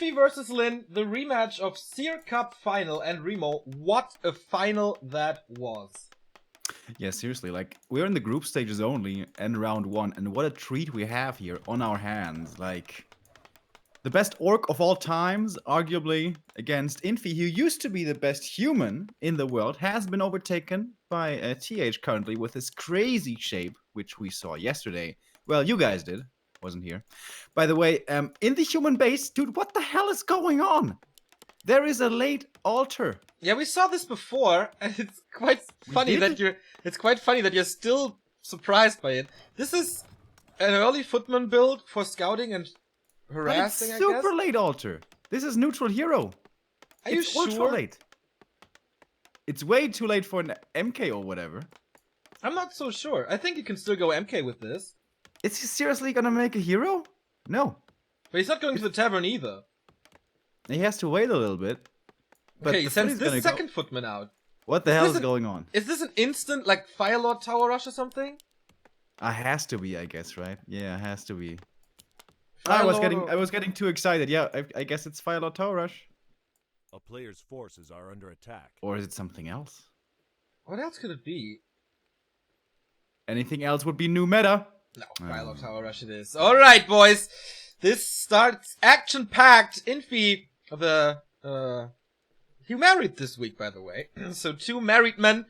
Infi versus Lin, the rematch of Seer Cup final, and Remo. What a final that was. Yeah, seriously, like, we're in the group stages only, and round 1, and what a treat we have here on our hands. Like, the best orc of all times, arguably, against Infi, who used to be the best human in the world, has been overtaken by TH currently with his crazy shape, which we saw yesterday. Well, you guys did. Wasn't here. By the way, in the human base, dude, what the hell is going on? There is a late altar. Yeah, we saw this before, and it's quite funny that you're still surprised by it. This is an early footman build for scouting and harassing, but it's super late altar. This is neutral hero. Are you sure? Ultra late. It's way too late for an MK or whatever. I'm not so sure. I think you can still go MK with this. Is he seriously gonna make a hero? No. But he's not going to the tavern either. He has to wait a little bit. Okay, he sends this second footman out. What the hell is going on? Is this an instant, like, Firelord Tower Rush or something? Has to be, I guess, right? Yeah, it has to be. I was getting too excited. Yeah, I guess it's Firelord Tower Rush. A player's forces are under attack. Or is it something else? What else could it be? Anything else would be new meta. No, Firelord Tower Rush it is. Alright, boys. This starts action-packed. Infi, he married this week, by the way. So 2 married men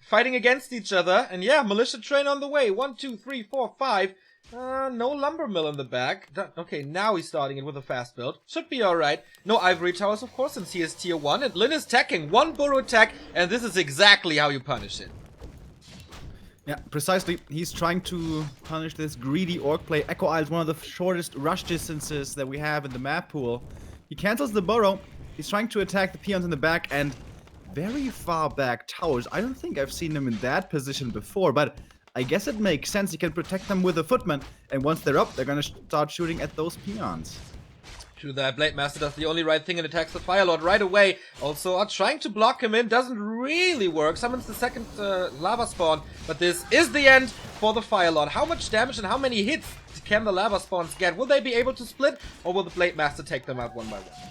fighting against each other. And yeah, militia train on the way. 1, 2, 3, 4, 5. No lumber mill in the back. Okay, now he's starting it with a fast build. Should be alright. No ivory towers, of course, since he is tier 1. And Lin is attacking. 1 burrow attack. And this is exactly how you punish it. Yeah, precisely. He's trying to punish this greedy orc play. Echo Isle is one of the shortest rush distances that we have in the map pool. He cancels the burrow. He's trying to attack the peons in the back and very far back towers. I don't think I've seen them in that position before, but I guess it makes sense. He can protect them with a footman, and once they're up, they're gonna start shooting at those peons. True that. Blade Master does the only right thing and attacks the Firelord right away. Also, trying to block him in doesn't really work. Summons the second lava spawn, but this is the end for the Firelord. How much damage and how many hits can the lava spawns get? Will they be able to split, or will the Blade Master take them out one by one?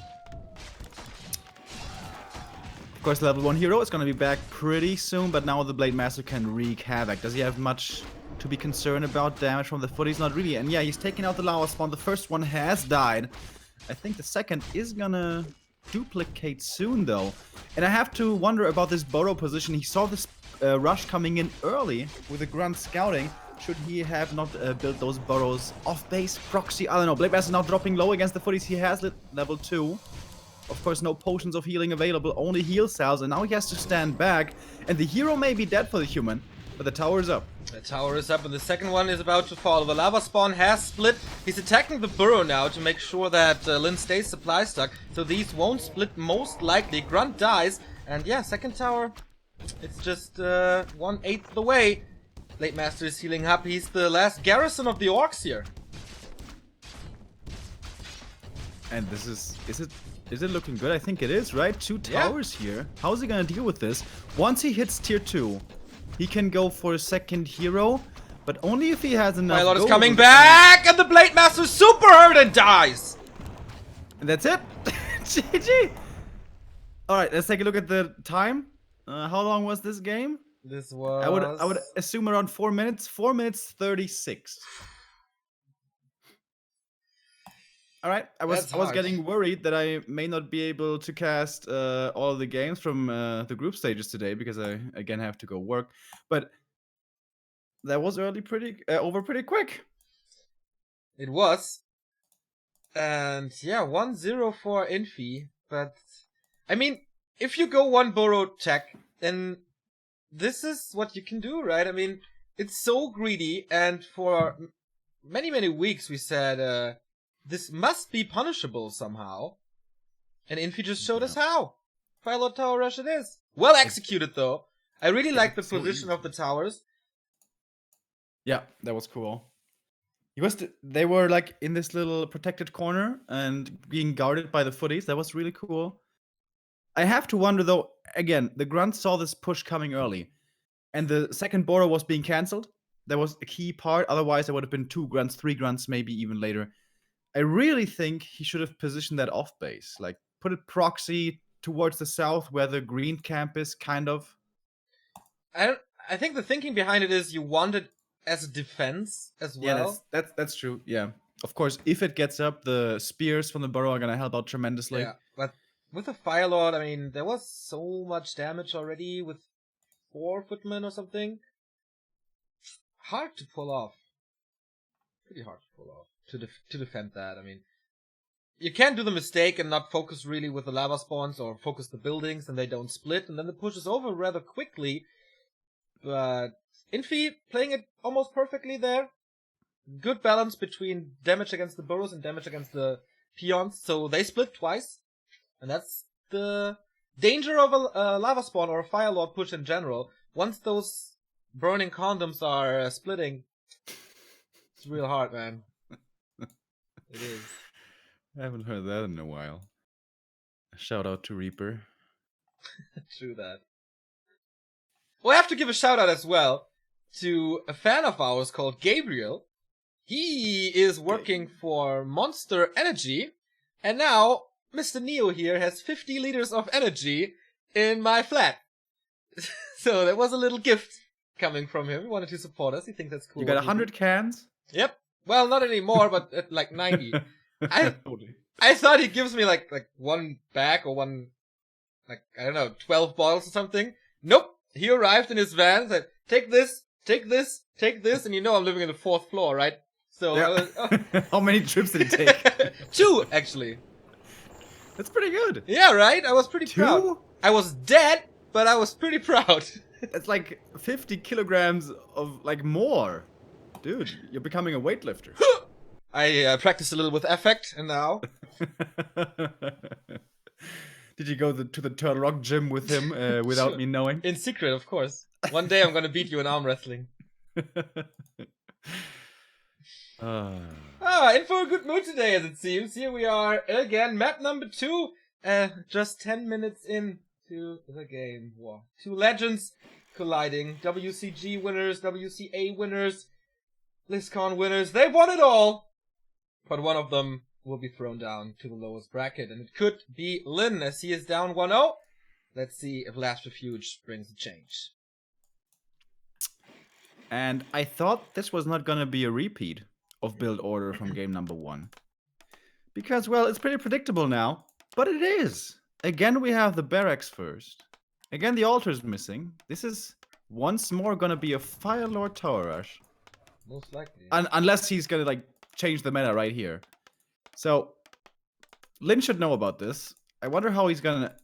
Of course, level 1 hero is gonna be back pretty soon, but now the Blade Master can wreak havoc. Does he have much to be concerned about? Damage from the footies? Not really. And yeah, he's taking out the lava spawn. The first one has died. I think the second is gonna duplicate soon, though. And I have to wonder about this burrow position. He saw this rush coming in early with the grunt scouting. Should he have not built those burrows off base proxy? I don't know. Blade Master now dropping low against the footies. He has level 2. Of course, no potions of healing available, only heal cells, and now he has to stand back. And the hero may be dead for the human, but the tower is up. The tower is up, and the second one is about to fall. The lava spawn has split. He's attacking the burrow now to make sure that Lin stays supply stuck, so these won't split most likely. Grunt dies, and yeah, second tower, it's just 1/8 the way. Blade Master is healing up. He's the last garrison of the orcs here. And this is it looking good? I think it is, right? 2 towers here. How is he gonna deal with this? Once he hits tier 2, he can go for a second hero, but only if he has enough. Firelord is coming back, and the Blade Master is super hurt and dies. And that's it. GG. All right, let's take a look at the time. How long was this game? This was. I would assume around 4 minutes. 4 minutes 36. All right, I was getting worried that I may not be able to cast all of the games from the group stages today because I again have to go work. But that was over pretty quick. It was, and yeah, 1-0 for Infi. But I mean, if you go 1 burrow tech, then this is what you can do, right? I mean, it's so greedy, and for many weeks we said. This must be punishable somehow. And Infi just showed us how. Firelord Tower Rush it is. Well executed, though. I really like the position of the towers. Yeah, that was cool. They were like in this little protected corner and being guarded by the footies. That was really cool. I have to wonder, though, again, the grunt saw this push coming early. And the second burrow was being cancelled. That was a key part. Otherwise, there would have been 2 grunts, 3 grunts, maybe even later. I really think he should have positioned that off base. Like, put it proxy towards the south where the green camp is, kind of. I think the thinking behind it is you want it as a defense as well. Yeah, that's true. Yeah. Of course, if it gets up, the spears from the burrow are gonna help out tremendously. Yeah, but with the Fire Lord, I mean, there was so much damage already with 4 footmen or something. Hard to pull off. Pretty hard to pull off. To defend that, I mean. You can't do the mistake and not focus really with the lava spawns or focus the buildings and they don't split and then it pushes over rather quickly. But Infi playing it almost perfectly there. Good balance between damage against the burrows and damage against the peons. So they split twice. And that's the danger of a lava spawn or a Fire Lord push in general. Once those burning condoms are splitting, it's real hard, man. It is. I haven't heard that in a while. Shout out to Reaper. True that. Well, I have to give a shout out as well to a fan of ours called Gabriel. He is working for Monster Energy, and now Mr. Neo here has 50 liters of energy in my flat. So there was a little gift coming from him. He wanted to support us. He thinks that's cool. You got 100 cans? Yep. Well, not anymore, but at like 90. I thought he gives me like one bag or one, like, I don't know, 12 bottles or something. Nope. He arrived in his van and said, take this, take this, take this. And you know I'm living on the 4th floor, right? So yeah. How many trips did he take? 2, actually. That's pretty good. Yeah, right? I was pretty 2? proud. I was dead, but I was pretty proud. That's like 50 kilograms of, like, more. Dude, you're becoming a weightlifter. I practiced a little with affect, and now... Did you go to the Turtle Rock gym with him without me knowing? In secret, of course. One day I'm gonna beat you in arm wrestling. In for a good mood today, as it seems. Here we are again, map number 2. Just 10 minutes in to the game. Wow. 2 legends colliding. WCG winners, WCA winners, BlizzCon winners. They won it all! But one of them will be thrown down to the lowest bracket, and it could be Lin, as he is down 1-0. Let's see if Last Refuge brings a change. And I thought this was not gonna be a repeat of build order from game number 1. Because, well, it's pretty predictable now, but it is. Again, we have the barracks first. Again, the altar is missing. This is once more gonna be a Fire Lord Tower Rush. Most likely. Unless he's gonna, like, change the meta right here. So, Lin should know about this. I wonder how he's gonna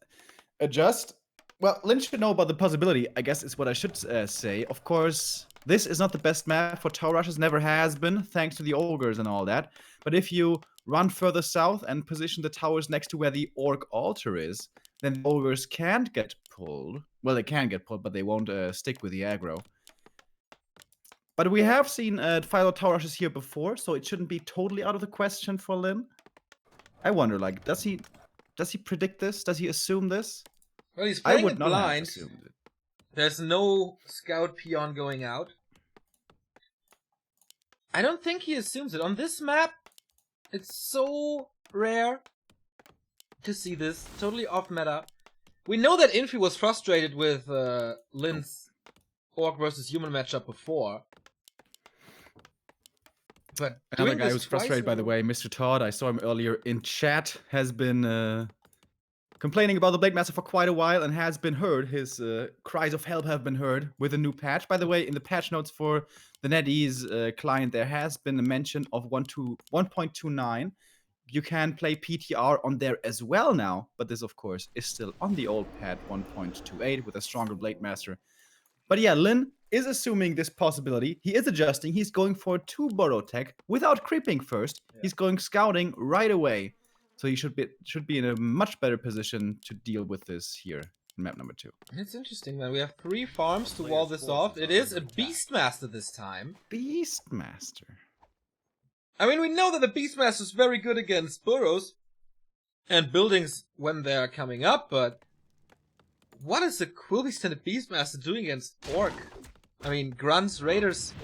adjust. Well, Lin should know about the possibility, I guess is what I should say. Of course, this is not the best map for tower rushes, never has been, thanks to the ogres and all that. But if you run further south and position the towers next to where the orc altar is, then the ogres can't get pulled. Well, they can get pulled, but they won't stick with the aggro. But we have seen Fire Lord Tower Rushes here before, so it shouldn't be totally out of the question for Lin. I wonder, like, does he predict this? Does he assume this? Well, he's playing I would it not blind. have assumed it. There's no scout peon going out. I don't think he assumes it. On this map, it's so rare to see this. Totally off meta. We know that Infi was frustrated with Lin's orc versus human matchup before. But another guy who's frustrated, by the way, Mr. Todd, I saw him earlier in chat, has been complaining about the Blade Master for quite a while and has been heard. His cries of help have been heard with a new patch. By the way, in the patch notes for the NetEase client, there has been a mention of 1.29. You can play PTR on there as well now, but this, of course, is still on the old patch 1.28 with a stronger Blade Master. But yeah, Lin is assuming this possibility. He is adjusting. He's going for 2 burrow tech without creeping first. Yeah. He's going scouting right away. So he should be in a much better position to deal with this here in map number 2. It's interesting, man. We have 3 farms to wall this off. It is a Beastmaster this time. Beastmaster. I mean, we know that the Beastmaster is very good against burrows and buildings when they're coming up, but what is the Quilby Standard Beastmaster doing against Orc? I mean, grunts, raiders.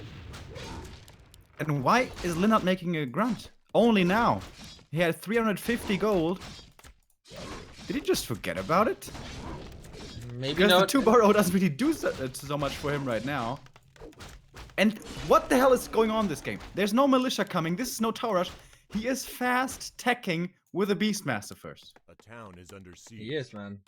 And why is Lin not making a grunt? Only now. He had 350 gold. Did he just forget about it? Maybe Because not. the 2 burrow doesn't really do so much for him right now. And what the hell is going on this game? There's no militia coming. This is no tower rush. He is fast teching with a Beastmaster first. A town is under siege. He is, man.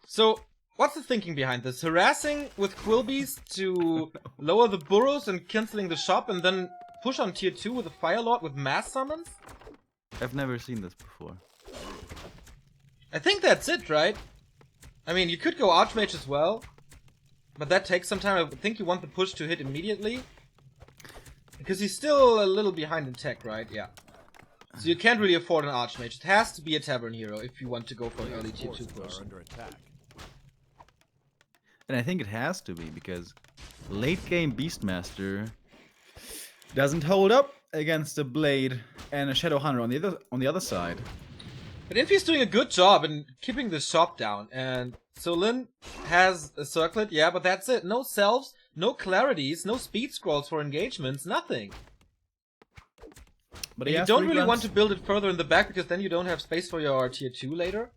So, what's the thinking behind this? Harassing with Quilbies to lower the burrows and canceling the shop and then push on tier 2 with a Fire Lord with mass summons? I've never seen this before. I think that's it, right? I mean, you could go Archmage as well. But that takes some time. I think you want the push to hit immediately. Because he's still a little behind in tech, right? Yeah. So you can't really afford an Archmage. It has to be a Tavern Hero if you want to go for an early tier 2 Forces push. are under attack. And I think it has to be, because late game Beastmaster doesn't hold up against a Blade and a Shadow Hunter on the other side. But Infi's doing a good job in keeping the shop down. And so Lin has a circlet, yeah, but that's it. No selves, no clarities, no speed scrolls for engagements, nothing. But You don't really want to build it further in the back because then you don't have space for your tier 2 later.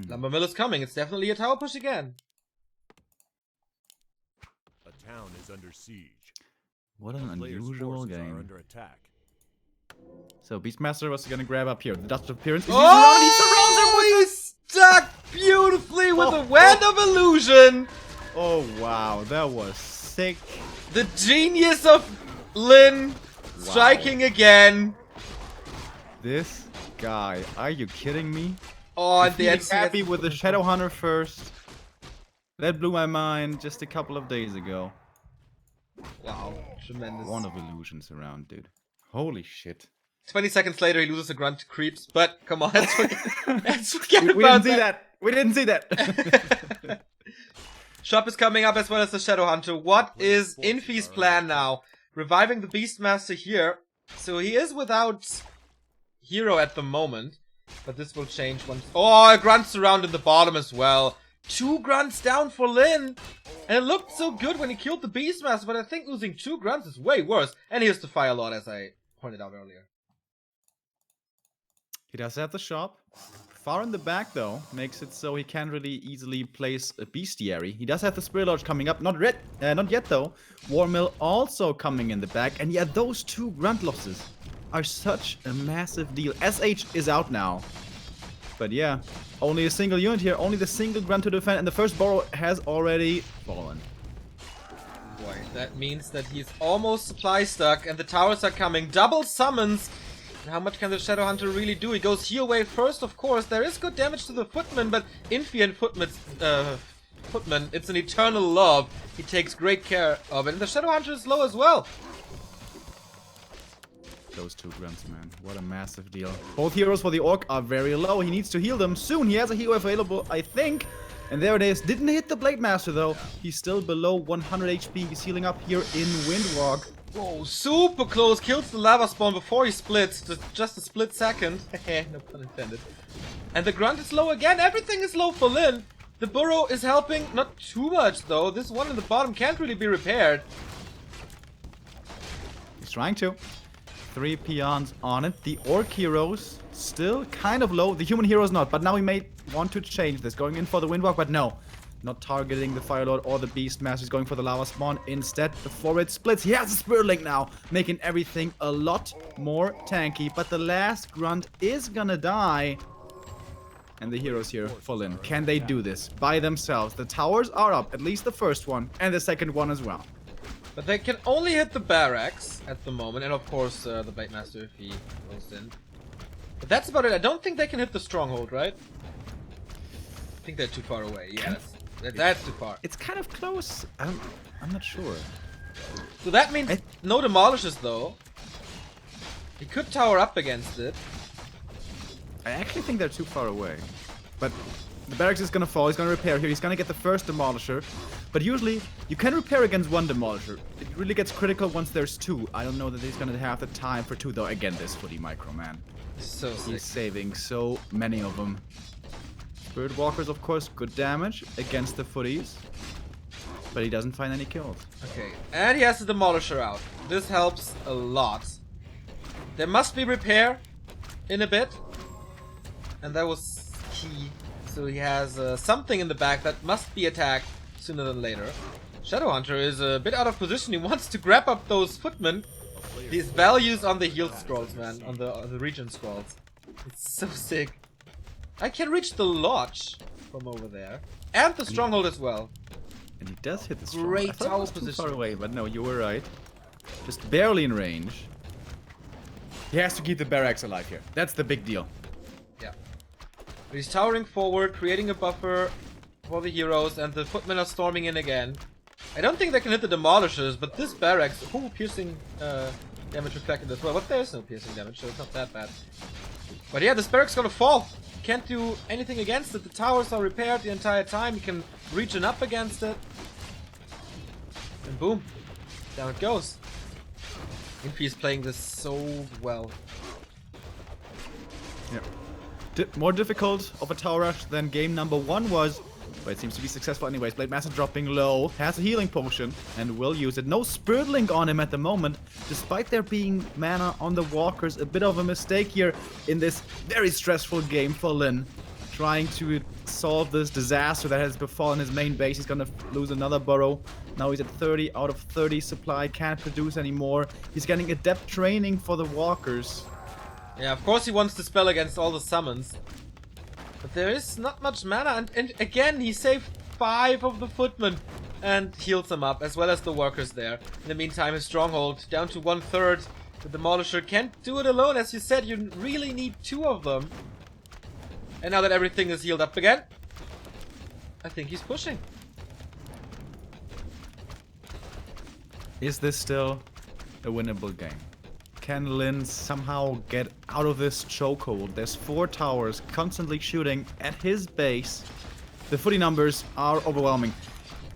Lumber Mill is coming. It's definitely a tower push again. A town is under siege. What an A player's unusual forces are game. under attack. So Beastmaster was gonna grab up here. The Dust of Appearance. Oh, he's stuck beautifully with a Wand of Illusion. Oh wow, that was sick. The genius of Lin striking again. This guy, are you kidding me? Oh, and the Feeling NC happy with the Shadow Hunter first. That blew my mind just a couple of days ago. Wow, tremendous. One of illusions around, dude. Holy shit. 20 seconds later, he loses a grunt to creeps. But come on, let's forget We about didn't see that. We didn't see that. Shop is coming up as well as the Shadow Hunter. What is Infi's plan now? Reviving the Beastmaster here. So he is without hero at the moment. But this will change once. Oh, a grunt surround in the bottom as well. 2 grunts down for Lin. And it looked so good when he killed the Beastmaster. But I think losing 2 grunts is way worse. And here's the Fire Lord, as I pointed out earlier. He does have the shop. Far in the back, though, makes it so he can't really easily place a bestiary. He does have the Spirit Lodge coming up. Not yet, though. War Mill also coming in the back. And yeah, those 2 grunt losses are such a massive deal. SH is out now. But yeah, only a single unit here. Only the single grunt to defend. And the first burrow has already fallen. Boy, that means that he's almost supply stuck. And the towers are coming. Double summons. How much can the Shadow Hunter really do? He goes heal wave first, of course. There is good damage to the Footman, but Infi and Footman, it's an eternal love. He takes great care of it. And the Shadow Hunter is low as well. Those 2 grunts, man. What a massive deal. Both heroes for the Orc are very low. He needs to heal them soon. He has a heal available, I think. And there it is. Didn't hit the Blade Master, though. He's still below 100 HP. He's healing up here in Windwalk. Whoa, super close. Kills the lava spawn before he splits. Just a split second. No pun intended. And the grunt is low again. Everything is low for Lin. The burrow is helping. Not too much, though. This one in the bottom can't really be repaired. He's trying to. 3 peons on it. The Orc heroes still kind of low. The human heroes not. But now he may want to change this. Going in for the Windwalk, but no. Not targeting the Fire Lord or the Beastmaster. He's going for the Lava Spawn instead. The forward splits. He has a Spirit Link now, making everything a lot more tanky. But the last grunt is gonna die. And the heroes here fall in. Can they do this by themselves? The towers are up, at least the first one, and the second one as well. But they can only hit the barracks at the moment. And of course, the Blade Master if he goes in. But that's about it. I don't think they can hit the stronghold, right? I think they're too far away. Yeah, that's too far. It's kind of close. I'm not sure. So that means no demolishes, though. He could tower up against it. I actually think they're too far away. But the barracks is gonna fall. He's gonna repair here. He's gonna get the first demolisher. But usually, you can repair against 1 demolisher. It really gets critical once there's 2. I don't know that he's gonna have the time for 2, though. Again, this footy micro, man. So sick. He's saving so many of them. Spirit Walkers, of course, good damage against the footies. But he doesn't find any kills. Okay, and he has the Demolisher out. This helps a lot. There must be repair in a bit. And that was key. So he has something in the back that must be attacked sooner than later. Shadowhunter is a bit out of position. He wants to grab up those footmen. These values on the heal scrolls, man. On the region scrolls. It's so sick. I can reach the lodge from over there. And the stronghold as well. And he does hit the stronghold. Great I thought it tower was too position. far away, but no, you were right. Just barely in range. He has to keep the barracks alive here. That's the big deal. Yeah. But he's towering forward, creating a buffer for the heroes, and the footmen are storming in again. I don't think they can hit the demolishers, but this barracks... Oh, piercing damage reflected as well. But there's no piercing damage, so it's not that bad. But yeah, this barracks gonna fall. Can't do anything against it. The towers are repaired the entire time. You can region up against it. And boom. Down it goes. Infi is playing this so well. Yeah. More difficult of a tower rush than game number 1 was, but it seems to be successful anyways. Blade Master dropping low, has a healing potion, and will use it. No Spirit Link on him at the moment, despite there being mana on the walkers. A bit of a mistake here in this very stressful game for Lin. Trying to solve this disaster that has befallen his main base. He's gonna lose another burrow. Now he's at 30 out of 30 supply, can't produce anymore. He's getting adept training for the walkers. Yeah, of course he wants to spell against all the summons. But there is not much mana, and again he saved 5 of the footmen and heals them up, as well as the workers there. In the meantime, his stronghold down to 1/3. The Demolisher can't do it alone, as you said, you really need 2 of them. And now that everything is healed up again, I think he's pushing. Is this still a winnable game? Can Lin somehow get out of this chokehold? There's 4 towers constantly shooting at his base. The footy numbers are overwhelming.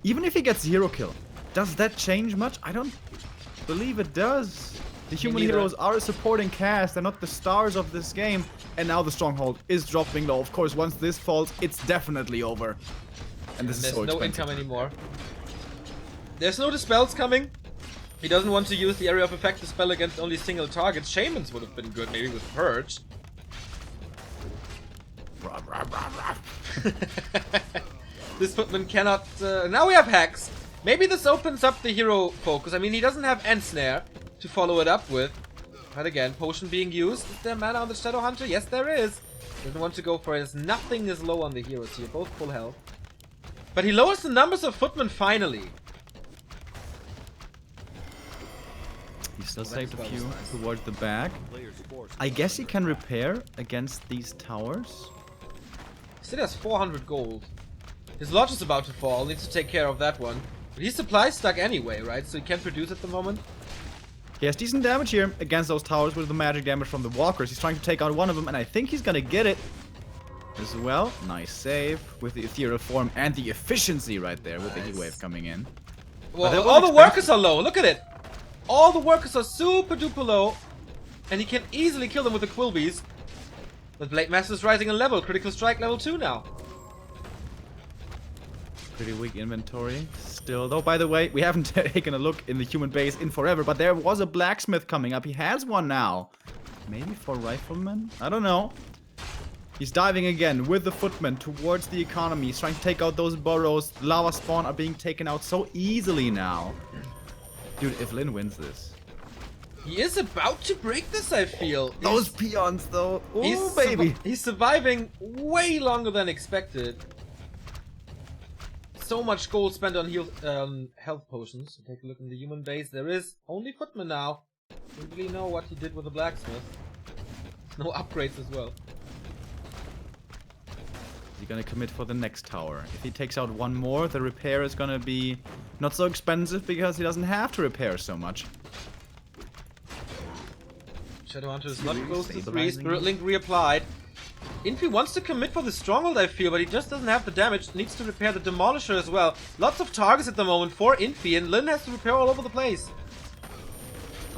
Even if he gets 0 kill, does that change much? I don't believe it does. The human heroes are a supporting cast. They're not the stars of this game. And now the stronghold is dropping low. Of course, once this falls, it's definitely over. And this is so There's no expensive. income anymore. There's no dispels coming. He doesn't want to use the area of effect to spell against only single targets. Shamans would have been good, maybe with Purge. This footman cannot... now we have Hex. Maybe this opens up the hero focus. I mean, he doesn't have Ensnare to follow it up with. But again, potion being used. Is there mana on the Shadowhunter? Yes, there is. Doesn't want to go for it. Nothing is low on the heroes here. Both full health. But he lowers the numbers of footmen finally. He still Well, saved a that few was nice. towards the back. I guess he can repair against these towers. He still has 400 gold. His lodge is about to fall. Needs to take care of that one. But he's supply stuck anyway, right? So he can't produce at the moment. He has decent damage here against those towers with the magic damage from the walkers. He's trying to take out one of them, and I think he's gonna get it as well. Nice save with the ethereal form and the efficiency right there with the heat wave coming in. Well, that was all the expensive. workers are low. Look at it. All the workers are super duper low. And he can easily kill them with the Quilbies. But Blade Master's rising in level. Critical Strike level 2 now. Pretty weak inventory still, though. By the way, we haven't taken a look in the human base in forever, but there was a blacksmith coming up. He has one now. Maybe for riflemen? I don't know. He's diving again with the footmen towards the economy. He's trying to take out those burrows. Lava spawn are being taken out so easily now. Dude, if Lin wins this. He is about to break this, I feel. Those peons, though. He's Ooh, baby. He's surviving way longer than expected. So much gold spent on health potions. Take a look in the human base. There is only footmen now. Don't really know what he did with the blacksmith. No upgrades as well. Is he gonna commit for the next tower? If he takes out one more, the repair is gonna be not so expensive because he doesn't have to repair so much. Shadowhunter is not close to 3. Stabilizing. Spirit Link reapplied. Infi wants to commit for the stronghold, I feel, but he just doesn't have the damage. Needs to repair the Demolisher as well. Lots of targets at the moment for Infi, and Lin has to repair all over the place.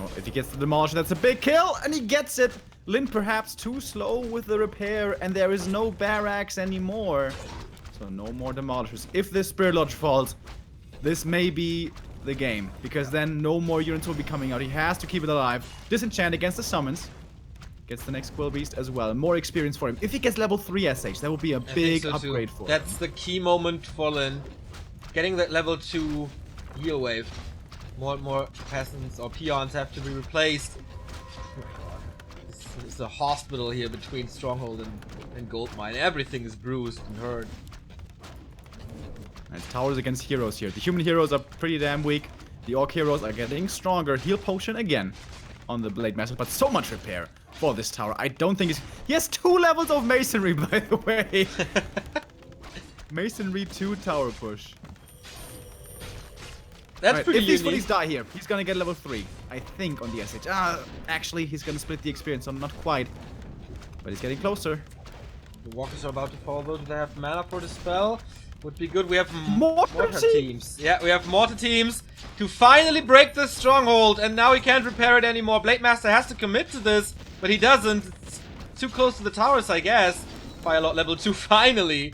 Oh, if he gets the Demolisher, that's a big kill, and he gets it! Lin perhaps too slow with the repair, and there is no barracks anymore. So no more Demolishers. If this Spirit Lodge falls, this may be the game, because then no more units will be coming out. He has to keep it alive. Disenchant against the summons. Gets the next Quill Beast as well. More experience for him. If he gets level 3 SH, that will be a big upgrade for him. That's the key moment for Lin. Getting that level 2 heal wave. More and more peasants or peons have to be replaced. It's a hospital here between Stronghold and Goldmine. Everything is bruised and hurt. And towers against heroes here. The human heroes are pretty damn weak. The orc heroes are getting stronger. Heal potion again on the Blade Master, but so much repair for this tower. I don't think it's... He has 2 levels of Masonry, by the way. Masonry 2 tower push. That's pretty If these unique. footies die here, he's gonna get level 3, I think, on the SH. Actually, he's gonna split the experience, so not quite. But he's getting closer. The walkers are about to fall though. Do they have mana for the spell? Would be good. We have Mortar teams. Yeah, we have mortar teams to finally break the stronghold, and now he can't repair it anymore. Blade Master has to commit to this, but he doesn't. It's too close to the towers, I guess. Firelord level 2 finally.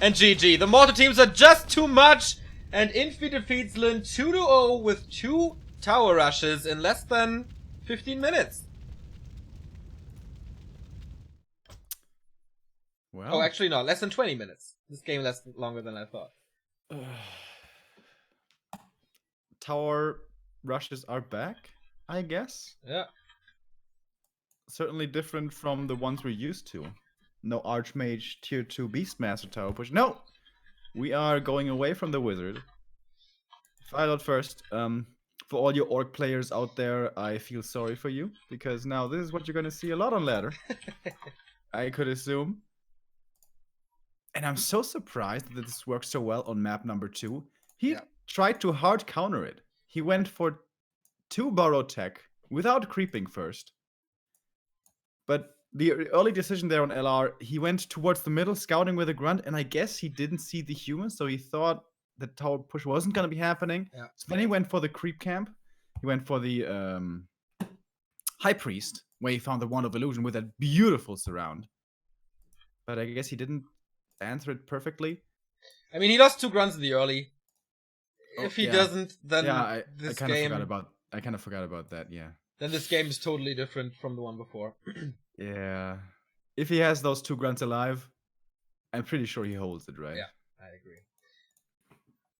And GG. The mortar teams are just too much. And Infi defeats Lin 2-0 with 2 tower rushes in less than 15 minutes. Well, Oh, actually no, less than 20 minutes. This game lasted longer than I thought. tower rushes are back, I guess. Yeah. Certainly different from the ones we're used to. No Archmage tier 2 Beastmaster tower push. No! We are going away from the wizard. Firelord first. For all your orc players out there, I feel sorry for you, because now this is what you're gonna see a lot on ladder. I could assume. And I'm so surprised that this works so well on map number 2. He tried to hard counter it. He went for 2 burrow tech without creeping first. But the early decision there on LR, he went towards the middle, scouting with a grunt, and I guess he didn't see the humans, so he thought the tower push wasn't going to be happening. Yeah. So then he went for the creep camp. He went for the High Priest, where he found the Wand of Illusion with that beautiful surround. But I guess he didn't answer it perfectly. I mean, he lost 2 grunts in the early. If he yeah. doesn't, then I this kind of game... forgot about that, yeah. Then this game is totally different from the one before. Yeah. If he has those 2 grunts alive, I'm pretty sure he holds it, right? Yeah, I agree.